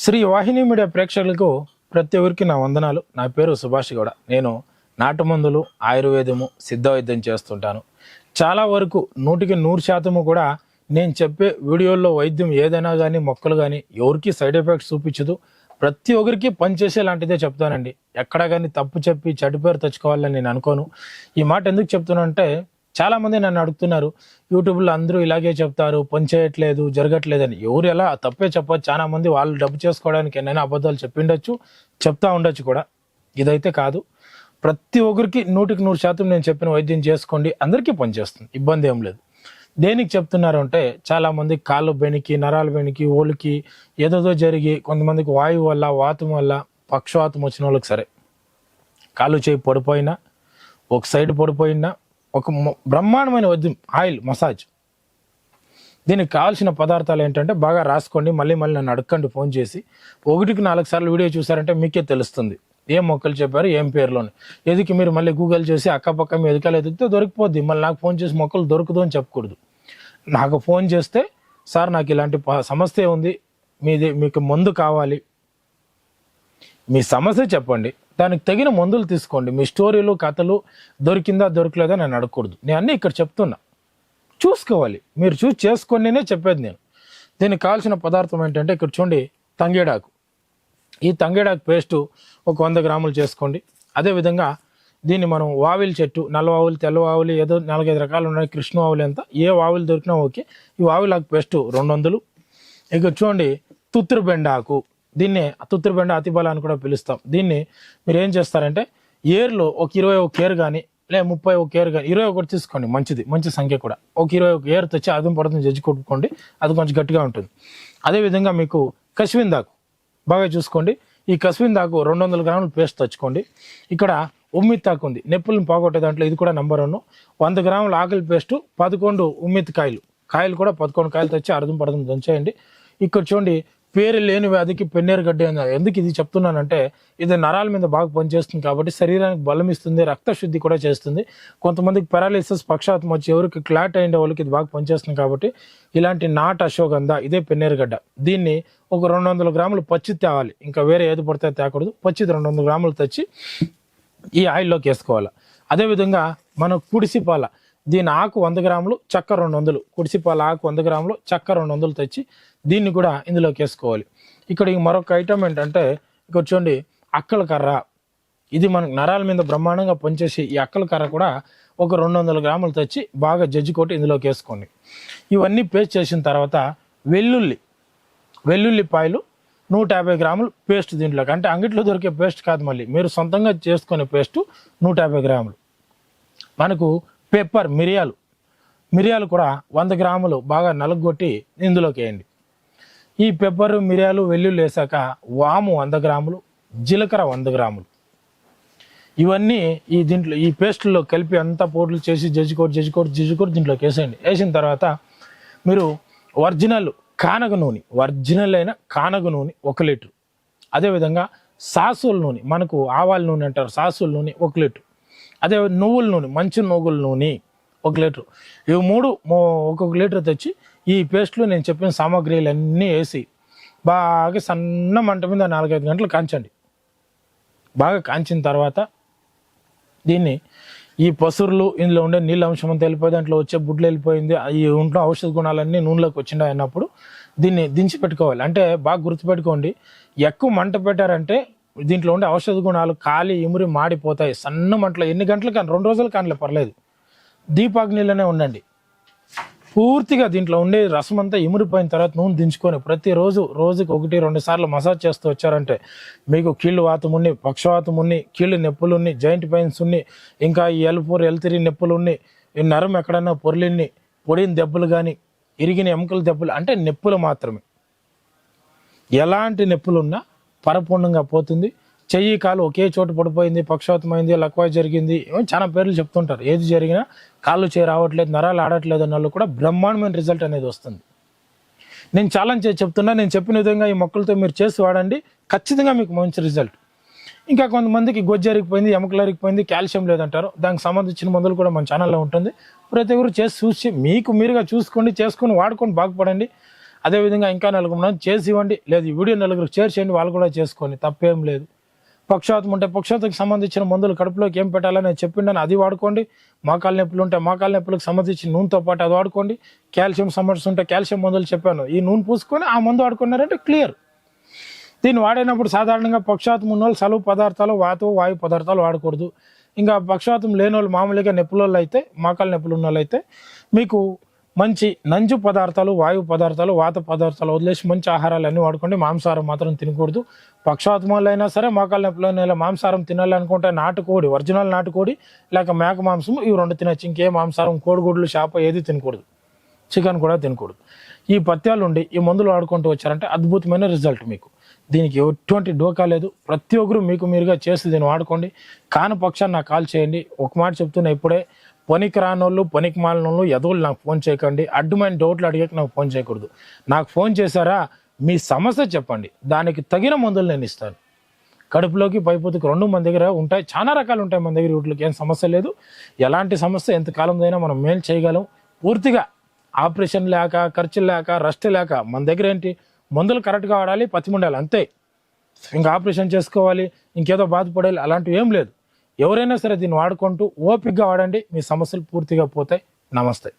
శ్రీ వాహిని media ప్రేక్షకులకు ప్రతి ఒక్కరికి నా వందనాలు. నా పేరు సుభాష్ గౌడ. నేను నాటు మందులు, ఆయుర్వేదము, సిద్ధ వైద్యం చేస్తుంటాను. చాలా వరకు 100% కూడా నేను చెప్పే వీడియోల్లో వైద్యం ఏదైనా కానీ మొక్కలు కానీ ఎవరికి సైడ్ ఎఫెక్ట్స్ చూపించదు. ప్రతి ఒక్కరికి పనిచేసే లాంటిదే చెప్తానండి. ఎక్కడ కానీ తప్పు చెప్పి చెడు పేరు తెచ్చుకోవాలని నేను అనుకోను. ఈ మాట ఎందుకు చెప్తున్నానంటే చాలామంది నన్ను అడుగుతున్నారు, యూట్యూబ్లో అందరూ ఇలాగే చెప్తారు, పని చేయట్లేదు, జరగట్లేదని. ఎవరు ఎలా తప్పే చెప్పచ్చు. చాలా మంది వాళ్ళు డబ్బు చేసుకోవడానికి ఎన్నైనా అబద్ధాలు చెప్పిండొచ్చు, చెప్తా ఉండొచ్చు కూడా. ఇదైతే కాదు. ప్రతి ఒక్కరికి 100% నేను చెప్పిన వైద్యం చేసుకోండి, అందరికీ పనిచేస్తుంది, ఇబ్బంది ఏం లేదు. దేనికి చెప్తున్నారు అంటే చాలామంది కాళ్ళు బెనికి, నరాలు బెనికి, ఓలికి ఏదోదో జరిగి, కొంతమందికి వాయువు వల్ల, వాతం వల్ల, పక్షవాతం వచ్చిన వాళ్ళకి సరే కాళ్ళు చేయి పడిపోయినా, ఒక సైడ్ పడిపోయినా ఒక బ్రహ్మాండమైన వైద్యం ఆయిల్ మసాజ్. దీనికి కావాల్సిన పదార్థాలు ఏంటంటే బాగా రాసుకోండి. మళ్ళీ నన్ను అడగండి ఫోన్ చేసి. 1-4 సార్లు వీడియో చూసారంటే మీకే తెలుస్తుంది ఏం మొక్కలు చెప్పారు, ఏం పేర్లోని. ఎదుకి మీరు మళ్ళీ గూగుల్ చేసి అక్కపక్క మీ ఎదుకలు ఎదిగితే దొరికిపోద్ది. మళ్ళీ నాకు ఫోన్ చేసి మొక్కలు దొరకదు అని చెప్పకూడదు. నాకు ఫోన్ చేస్తే సార్ నాకు ఇలాంటి సమస్య ఉంది, మీకు మందు కావాలి, మీ సమస్య చెప్పండి, దానికి తగిన మందులు తీసుకోండి. మీ స్టోరీలు కథలు దొరికిందా దొరకలేదా నేను అడగకూడదు. నేను అన్నీ ఇక్కడ చెప్తున్నా, చూసుకోవాలి. మీరు చూసి చేసుకొనినే చెప్పేది నేను. దీనికి కావాల్సిన పదార్థం ఏంటంటే ఇక్కడ చూడండి, తంగేడాకు. ఈ తంగేడాకు పేస్టు ఒక 100 గ్రాములు చేసుకోండి. అదేవిధంగా దీన్ని మనం వావిలి చెట్టు, నల్ల వావులు, తెల్ల వావులు, ఏదో 4-5 రకాలు ఉన్నాయి. కృష్ణ వావులు ఎంత, ఏ వావులు దొరికినా ఓకే. ఈ వావిలాకు పేస్టు 200. ఇక చూడండి, తుత్తురు బెండాకు. దీన్ని తుత్తురుబెండ అతిబల అని కూడా పిలుస్తాం. దీన్ని మీరు ఏం చేస్తారంటే ఏర్లో ఒక 21 ఏరు కానీ, లేదా 31 ఏరు కానీ, 21 తీసుకోండి, మంచిది, మంచి సంఖ్య కూడా. ఒక 21 ఏరు తెచ్చి అదుం పడుతుంది జజ్జి కొట్టుకోండి, అది కొంచెం గట్టిగా ఉంటుంది. అదేవిధంగా మీకు కసివిందాకు బాగా చూసుకోండి. ఈ కసివిందాకు 200 గ్రాములు పేస్ట్ తెచ్చుకోండి. ఇక్కడ ఉమ్మిత్తాకు ఉంది, నొప్పులను పోగొట్టే దాంట్లో ఇది కూడా నెంబర్ 1. 100 గ్రాముల ఆకుల పేస్టు, 11 ఉమ్మిత్తి కాయలు కూడా 11 కాయలు తెచ్చి అర్థం దంచేయండి. ఇక్కడ చూడండి, పేరు లేని వ్యాధికి పెన్నేరు గడ్డి అని. ఎందుకు ఇది చెప్తున్నానంటే ఇది నరాల మీద బాగా పనిచేస్తుంది కాబట్టి శరీరానికి బలం ఇస్తుంది, రక్తశుద్ధి కూడా చేస్తుంది. కొంతమందికి పారాలిసిస్, పక్షాతం వచ్చి ఎవరికి క్లాట్ అయిన వాళ్ళకి ఇది బాగా పనిచేస్తుంది కాబట్టి ఇలాంటి నాట్ అశ్వగంధ, ఇదే పెన్నేరు గడ్డ. దీన్ని ఒక 200 గ్రాములు పచ్చి తేవాలి, ఇంకా వేరే ఏది పడితే తేకూడదు. పచ్చిది 200 గ్రాములు తెచ్చి ఈ ఆయిల్లోకి వేసుకోవాలి. అదేవిధంగా మన కుడిసిపాల, దీని ఆకు 100 గ్రాములు, చెక్క 200. కుడిసిపాల ఆకు 100 గ్రాములు, చెక్క 200 తెచ్చి దీన్ని కూడా ఇందులోకి వేసుకోవాలి. ఇక్కడ మరొక ఐటమ్ ఏంటంటే ఇక్కడ చూడండి, అక్కల కర్ర. ఇది మనకు నరాల మీద బ్రహ్మాండంగా పనిచేసి ఈ అక్కల కర్ర కూడా ఒక 200 గ్రాములు తెచ్చి బాగా జజ్జి కొట్టి ఇందులోకి వేసుకోండి. ఇవన్నీ పేస్ట్ చేసిన తర్వాత వెల్లుల్లిపాయలు 150 గ్రాములు పేస్ట్ దీంట్లోకి. అంటే అంగిట్లో దొరికే పేస్ట్ కాదు, మళ్ళీ మీరు సొంతంగా చేసుకునే పేస్టు 150 గ్రాములు. మనకు పెప్పర్, మిరియాలు కూడా 100 గ్రాములు బాగా నలుగొట్టి ఇందులోకి వేయండి. ఈ పెప్పర్, మిరియాలు, వెల్లుల్లి వేసాక వాము 100 గ్రాములు, జీలకర్ర 100 గ్రాములు. ఇవన్నీ దీంట్లో ఈ పేస్ట్లో కలిపి అంతా పౌడర్లు చేసి జజ్జికోటి దీంట్లోకి వేసేయండి. వేసిన తర్వాత మీరు ఒరిజినల్ అయిన కానగ నూనె 1 లీటర్. అదేవిధంగా సాసుల నూనె, మనకు ఆవాల నూనె అంటారు, సాసుల నూనె 1 లీటర్. అదే నువ్వుల నూనె, మంచి నువ్వుల నూనె 1 లీటర్. ఇవి 3 1 లీటర్ తెచ్చి ఈ పేస్ట్లో నేను చెప్పిన సామాగ్రిలన్నీ వేసి బాగా సన్న మంట మీద 4-5 గంటలు కాంచండి. బాగా కాంచిన తర్వాత దీన్ని ఈ పసురులు, ఇందులో ఉండే నీళ్ళ అంశం అంతా వెళ్ళిపోయి దాంట్లో వచ్చే బుడ్లు వెళ్ళిపోయింది, ఈ ఉంట్లో ఔషధ గుణాలన్నీ నూనెలోకి వచ్చినాయి అన్నప్పుడు దీన్ని దించి పెట్టుకోవాలి. అంటే బాగా గుర్తుపెట్టుకోండి, ఎక్కువ మంట పెట్టారంటే దీంట్లో ఉండే ఔషధ గుణాలు కాలి ఇమురి మాడిపోతాయి. సన్న మంటలో ఎన్ని గంటలు కానీ, 2 రోజులు కానీ పర్లేదు, దీపాగ్నిలోనే ఉండండి. పూర్తిగా దీంట్లో ఉండే రసం అంతా ఇమురిపోయిన తర్వాత నూనె దించుకొని ప్రతిరోజు రోజుకి 1-2 సార్లు మసాజ్ చేస్తూ వచ్చారంటే మీకు కీళ్ళు వాతం ఉన్ని, పక్షవాతం ఉన్ని, కీళ్ళు నొప్పులు ఉన్ని, జాయింట్ పెయిన్స్ ఉన్ని, ఇంకా ఈ L4 L3 నొప్పులు ఉన్ని, ఈ నరం ఎక్కడన్నా పొర్లిన్ని, పొడిన దెబ్బలు కానీ, ఇరిగిన ఎముకల దెబ్బలు, అంటే నొప్పులు మాత్రమే. ఎలాంటి నొప్పులున్నా పరిపూర్ణంగా పోతుంది. చెయ్యి కాలు ఒకే చోటు పడిపోయింది, పక్షవాతమైంది, లక్వా జరిగింది, చాలా పేర్లు చెప్తుంటారు. ఏది జరిగినా కాళ్ళు చేయి రావట్లేదు, నరాలు ఆడట్లేదు అన్న వాళ్ళు కూడా బ్రహ్మాండమైన రిజల్ట్ అనేది వస్తుంది. నేను ఛాలెంజ్ చేసి చెప్తున్నా, నేను చెప్పిన విధంగా ఈ మొక్కలతో మీరు చేసి వాడండి, ఖచ్చితంగా మీకు మంచి రిజల్ట్. ఇంకా కొంతమందికి గొజ్జు అరిగిపోయింది, ఎముకలు అరిగిపోయింది, కాల్షియం లేదంటారు, దానికి సంబంధించిన మందులు కూడా మన ఛానల్లో ఉంటుంది. ప్రతి ఒక్కరు చేసి చూసి మీకు మీరుగా చూసుకోండి, చేసుకొని వాడుకొని బాగుపడండి. అదేవిధంగా ఇంకా నలుగురు మంది చేసి ఇవ్వండి, లేదు ఈ వీడియో నలుగురు షేర్ చేయండి, వాళ్ళు కూడా చేసుకొని తప్పేం లేదు. పక్షవాతం ఉంటే పక్షవాతకు సంబంధించిన మందులు కడుపులోకి ఏం పెట్టాలని నేను చెప్పిండని అది వాడుకోండి. మోకాళ్ళ నొప్పులు ఉంటే మోకాళ్ళ నొప్పులకు సంబంధించిన నూనెతో పాటు అది వాడుకోండి. కాల్షియం సమస్య ఉంటే కాల్షియం మందులు చెప్పాను, ఈ నూనె పూసుకొని ఆ మందు వాడుకున్నారంటే క్లియర్. దీన్ని వాడినప్పుడు సాధారణంగా పక్షవాతం ఉన్న వాళ్ళు సలువు పదార్థాలు, వాయు పదార్థాలు వాడకూడదు. ఇంకా పక్షవాతం లేని వాళ్ళు మామూలుగా నొప్పుల అయితే, మోకాళ్ళ నొప్పులు ఉన్న వాళ్ళు అయితే మీకు మంచి నంజు పదార్థాలు, వాయు పదార్థాలు, వాత పదార్థాలు వదిలేసి మంచి ఆహారాలు అన్నీ వాడుకోండి. మాంసాహారం మాత్రం తినకూడదు. పక్షవాతం వల్ల అయినా సరే, మోకాళ్ళ నొప్పులైనా మాంసాహారం తినాలనుకుంటే నాటుకోడి, ఒరిజినల్ నాటుకోడి లేక మేక మాంసం, ఇవి 2 తినచ్చు. ఇంకే మాంసాహారం, కోడిగుడ్లు, చేప ఏది తినకూడదు. చికెన్ కూడా తినకూడదు. ఈ పత్యాలు ఉండి ఈ మందులు వాడుకుంటూ వచ్చారంటే అద్భుతమైన రిజల్ట్ మీకు. దీనికి ఎటువంటి డోకా లేదు. ప్రతి ఒక్కరు మీకు మీరుగా చేసి దీన్ని వాడుకోండి. కాని పక్షాన్ని నాకు కాల్ చేయండి. ఒక మాట చెప్తున్నా ఇప్పుడే, పనికి రానోళ్ళు, పనికి మాలినోళ్ళు, ఎదవులు నాకు ఫోన్ చేయకండి. అడ్డమైన డౌట్లు అడిగాక నాకు ఫోన్ చేయకూడదు. నాకు ఫోన్ చేశారా, మీ సమస్య చెప్పండి, దానికి తగిన మందులు నేను ఇస్తాను. కడుపులోకి పైపోతుకి 2 మన దగ్గర ఉంటాయి, చాలా రకాలు ఉంటాయి మన దగ్గర. వీటికి ఏం సమస్య లేదు. ఎలాంటి సమస్య ఎంతకాలందైనా మనం మేలు చేయగలం. పూర్తిగా ఆపరేషన్ లేక, ఖర్చులు లేక, రెస్ట్ లేక మన దగ్గర ఏంటి, మందులు కరెక్ట్గా వాడాలి, పత్తి ఉండాలి అంతే. ఇంకా ఆపరేషన్ చేసుకోవాలి, ఇంకేదో బాధపడాలి అలాంటివి ఏం లేదు. ఎవరైనా సరే దీన్ని వాడుకుంటూ ఓపికగా వాడండి, మీ సమస్యలు పూర్తిగా పోతాయి. నమస్తే.